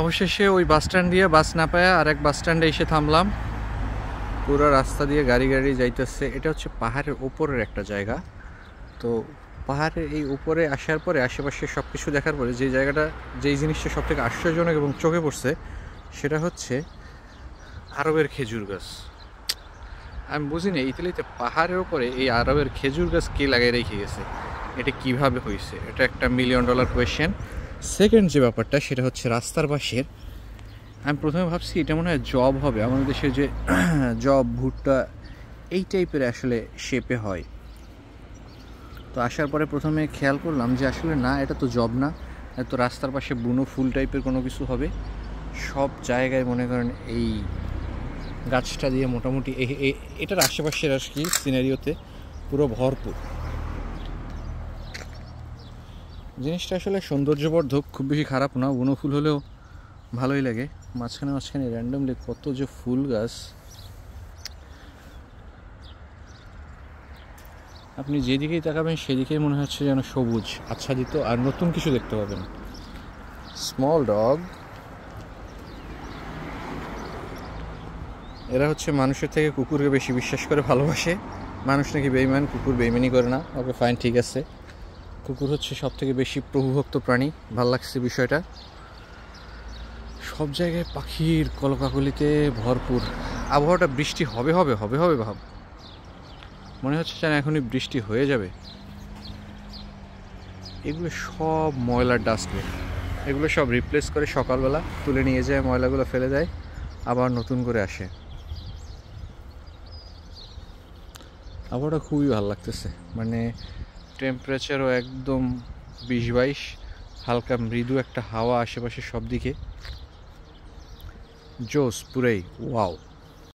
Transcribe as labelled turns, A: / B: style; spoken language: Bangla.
A: অবশেষে ওই বাস স্ট্যান্ড দিয়ে বাস না পায়া আরেক বাস স্ট্যান্ডে এসে থামলাম। পুরো রাস্তা দিয়ে গাড়ি যাইতেছে। এটা হচ্ছে পাহাড়ের উপরের একটা জায়গা। তো পাহাড়ের এই উপরে আসার পরে আশেপাশে সব কিছু দেখার পরে যেই জিনিসটা সব থেকে আশ্চর্যজনক এবং চোখে পড়ছে সেটা হচ্ছে আরবের খেজুর গাছ। আমি বুঝি না ইতালিতে পাহাড়ের উপরে এই আরবের খেজুর গাছ কে লাগিয়ে রেখে গেছে, এটা কিভাবে হয়েছে? এটা একটা $1 মিলিয়ন কোয়েশ্চেন। সেকেন্ড যে ব্যাপারটা সেটা হচ্ছে রাস্তার পাশের, আমি প্রথমে ভাবছি এটা মনে হয় জব হবে, আমাদের দেশে যে জব ভুট্টা এই টাইপের আসলে শেপে হয়। তো আসার পরে প্রথমে খেয়াল করলাম যে আসলে না, এটা তো জব না, এত রাস্তার পাশে বুনো ফুল টাইপের কোনো কিছু হবে। সব জায়গায় মনে করেন এই গাছটা দিয়ে মোটামুটি এটার আশেপাশের আর কি সিনারিওতে পুরো ভরপুর। জিনিসটা আসলে সৌন্দর্যবর্ধক, খুব বেশি খারাপ না, বুনো ফুল হলেও ভালোই লাগে। মাঝখানে র্যান্ডমলি কত যে ফুল গাছ, আপনি যেদিকেই তাকাবেন সেদিকেই মনে হচ্ছে যেন সবুজ আচ্ছাদিত, আর নতুন কিছু দেখতে পাবেন। স্মল ডগ, এরা হচ্ছে মানুষের থেকে কুকুরকে বেশি বিশ্বাস করে, ভালোবাসে। মানুষ নাকি বেইমান, কুকুর বেইমানি করে না। ওকে ফাইন, ঠিক আছে। কুকুর হচ্ছে সব থেকে বেশি প্রভুভক্ত প্রাণী। ভাল লাগছে বিষয়টা। সব জায়গায় পাখির কলকাকলিতে ভরপুর। আবহাওয়াটা বৃষ্টি হবে ভাব, মনে হচ্ছে যেন এখনই বৃষ্টি হয়ে যাবে। এগুলো সব ময়লার ডাস্টবিন, এগুলো সব রিপ্লেস করে সকালবেলা তুলে নিয়ে যায়, ময়লাগুলো ফেলে দেয়, আবার নতুন করে আসে। আবহাওয়াটা খুবই ভালো লাগতেছে, মানে টেম্পারেচারও একদম 20-22, হালকা মৃদু একটা হাওয়া আশেপাশে সব দিকে, জোস পুরাই ওয়াও।